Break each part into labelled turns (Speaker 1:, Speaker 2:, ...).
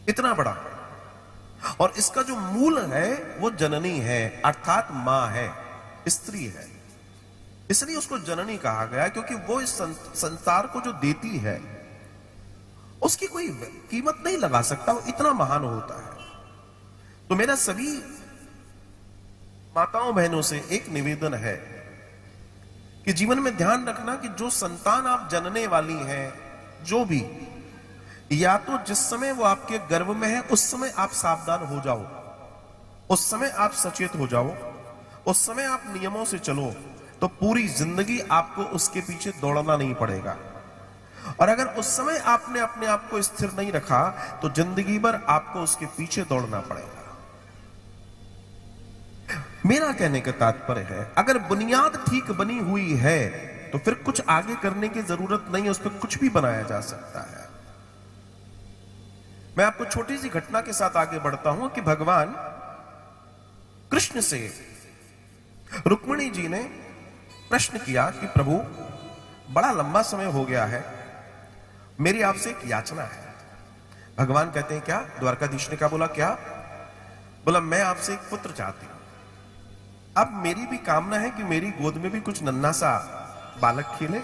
Speaker 1: इतना बड़ा। और इसका जो मूल है वो जननी है, अर्थात मां है, स्त्री है। इसलिए उसको जननी कहा गया क्योंकि वो इस संसार को जो देती है उसकी कोई कीमत नहीं लगा सकता, वो इतना महान होता है। तो मेरा सभी माताओं बहनों से एक निवेदन है कि जीवन में ध्यान रखना कि जो संतान आप जनने वाली हैं, जो भी, या तो जिस समय वो आपके गर्भ में है उस समय आप सावधान हो जाओ, उस समय आप सचेत हो जाओ, उस समय आप नियमों से चलो, तो पूरी जिंदगी आपको उसके पीछे दौड़ना नहीं पड़ेगा। और अगर उस समय आपने अपने आप को स्थिर नहीं रखा तो जिंदगी भर आपको उसके पीछे दौड़ना पड़ेगा। मेरा कहने का तात्पर्य है, अगर बुनियाद ठीक बनी हुई है तो फिर कुछ आगे करने की जरूरत नहीं है, उस पर कुछ भी बनाया जा सकता है। मैं आपको छोटी सी घटना के साथ आगे बढ़ता हूं कि भगवान कृष्ण से रुक्मिणी जी ने प्रश्न किया कि प्रभु, बड़ा लंबा समय हो गया है, मेरी आपसे एक याचना है। भगवान कहते हैं क्या? द्वारकाधीश ने क्या बोला? क्या बोला? मैं आपसे एक पुत्र चाहती हूं। अब मेरी भी कामना है कि मेरी गोद में भी कुछ नन्हा सा बालक खेले,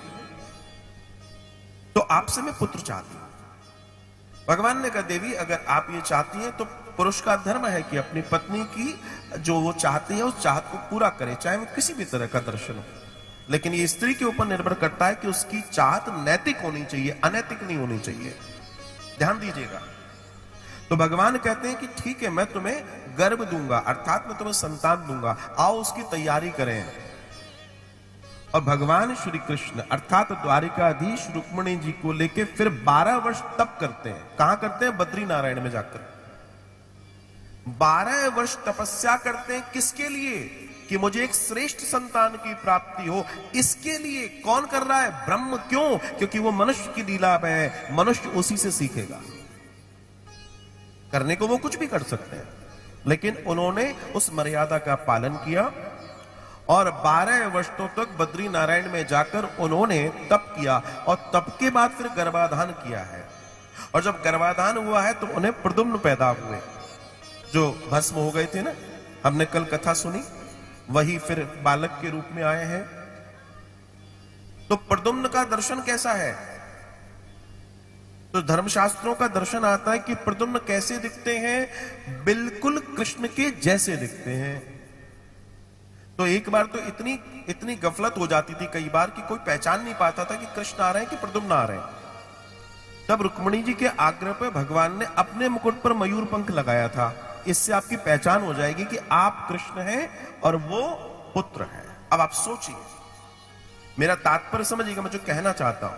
Speaker 1: तो आपसे मैं पुत्र चाहती हूं। भगवान ने कहा, देवी अगर आप ये चाहती हैं तो पुरुष का धर्म है कि अपनी पत्नी की जो वो चाहती है उस चाहत को पूरा करे, चाहे वो किसी भी तरह का दर्शन हो। लेकिन ये स्त्री के ऊपर निर्भर करता है कि उसकी चाहत नैतिक होनी चाहिए, अनैतिक नहीं होनी चाहिए। ध्यान दीजिएगा। तो भगवान कहते हैं कि ठीक है, मैं तुम्हें गर्भ दूंगा, अर्थात मैं तुम्हें संतान दूंगा, आओ उसकी तैयारी करें। और भगवान श्री कृष्ण अर्थात द्वारिकाधीश रुक्मिणी जी को लेके फिर 12 वर्ष तप करते हैं। कहां करते हैं? बद्री नारायण में जाकर 12 वर्ष तपस्या करते हैं। किसके लिए? कि मुझे एक श्रेष्ठ संतान की प्राप्ति हो। इसके लिए कौन कर रहा है? ब्रह्म। क्यों? क्योंकि वो मनुष्य की लीला है, मनुष्य उसी से सीखेगा। करने को वो कुछ भी कर सकते हैं, लेकिन उन्होंने उस मर्यादा का पालन किया और 12 वर्षों तक बद्री नारायण में जाकर उन्होंने तप किया और तप के बाद फिर गर्भाधान किया है। और जब गर्भाधान हुआ है तो उन्हें प्रद्युम्न पैदा हुए, जो भस्म हो गए थे ना, हमने कल कथा सुनी, वही फिर बालक के रूप में आए हैं। तो प्रद्युम्न का दर्शन कैसा है? तो धर्मशास्त्रों का दर्शन आता है कि प्रद्युम्न कैसे दिखते हैं? बिल्कुल कृष्ण के जैसे दिखते हैं। तो एक बार तो इतनी गफलत हो जाती थी कई बार कि कोई पहचान नहीं पाता था कि कृष्ण आ रहे हैं कि प्रद्युम्न आ रहे हैं। तब रुक्मिणी जी के आग्रह पर भगवान ने अपने मुकुट पर मयूर पंख लगाया था। इससे आपकी पहचान हो जाएगी कि आप कृष्ण हैं और वो पुत्र है। अब आप सोचिए, मेरा तात्पर्य समझिएगा, मैं जो कहना चाहता हूं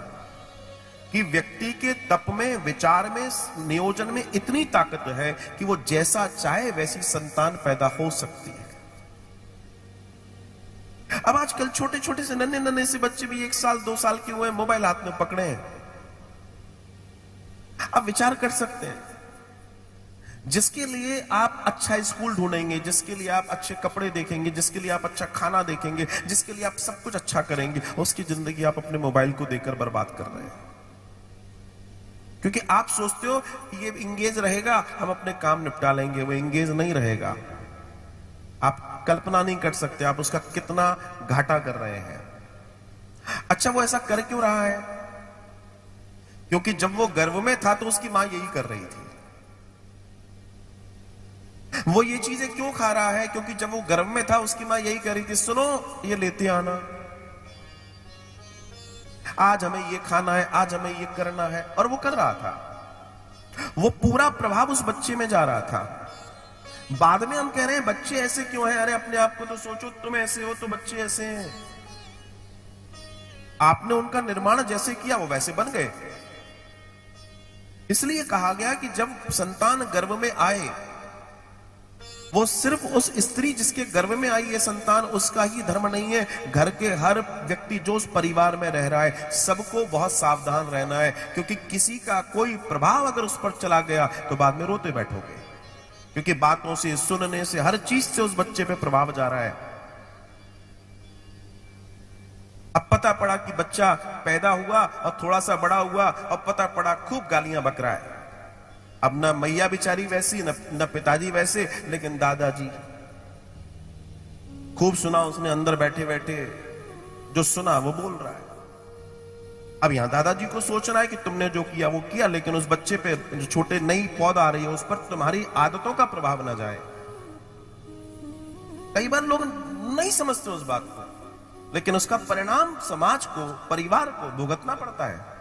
Speaker 1: कि व्यक्ति के तप में, विचार में, नियोजन में इतनी ताकत है कि वो जैसा चाहे वैसी संतान पैदा हो सकती है। अब आजकल छोटे छोटे से नन्हे नन्हे से बच्चे भी 1 साल 2 साल के हुए, मोबाइल हाथ में पकड़े हैं। आप विचार कर सकते हैं, जिसके लिए आप अच्छा स्कूल ढूंढेंगे, जिसके लिए आप अच्छे कपड़े देखेंगे, जिसके लिए आप अच्छा खाना देखेंगे, जिसके लिए आप सब कुछ अच्छा करेंगे, उसकी जिंदगी आप अपने मोबाइल को देकर बर्बाद कर रहे हैं। क्योंकि आप सोचते हो ये इंगेज रहेगा, हम अपने काम निपटा लेंगे। वो इंगेज नहीं रहेगा। आप कल्पना नहीं कर सकते आप उसका कितना घाटा कर रहे हैं। अच्छा, वो ऐसा कर क्यों रहा है? क्योंकि जब वो गर्भ में था तो उसकी मां यही कर रही थी। वो ये चीजें क्यों खा रहा है? क्योंकि जब वो गर्भ में था उसकी मां यही कह रही थी, सुनो ये लेते आना, आज हमें ये खाना है, आज हमें ये करना है। और वो कर रहा था। वो पूरा प्रभाव उस बच्चे में जा रहा था। बाद में हम कह रहे हैं बच्चे ऐसे क्यों हैं? अरे अपने आप को तो सोचो, तुम ऐसे हो तो बच्चे ऐसे हैं। आपने उनका निर्माण जैसे किया वो वैसे बन गए। इसलिए कहा गया कि जब संतान गर्भ में आए, वो सिर्फ उस स्त्री जिसके गर्भ में आई है संतान, उसका ही धर्म नहीं है। घर के हर व्यक्ति जो उस परिवार में रह रहा है, सबको बहुत सावधान रहना है। क्योंकि किसी का कोई प्रभाव अगर उस पर चला गया तो बाद में रोते बैठोगे। क्योंकि बातों से, सुनने से, हर चीज से उस बच्चे पे प्रभाव जा रहा है। अब पता पड़ा कि बच्चा पैदा हुआ और थोड़ा सा बड़ा हुआ और पता पड़ा खूब गालियां बक रहा है। अब न मैया बेचारी वैसी, न पिताजी वैसे, लेकिन दादाजी खूब सुना उसने, अंदर बैठे बैठे जो सुना वो बोल रहा है। अब यहां दादाजी को सोचना है कि तुमने जो किया वो किया, लेकिन उस बच्चे पे जो छोटे नई पौध आ रही है उस पर तुम्हारी आदतों का प्रभाव ना जाए। कई बार लोग नहीं समझते उस बात को, लेकिन उसका परिणाम समाज को, परिवार को भुगतना पड़ता है।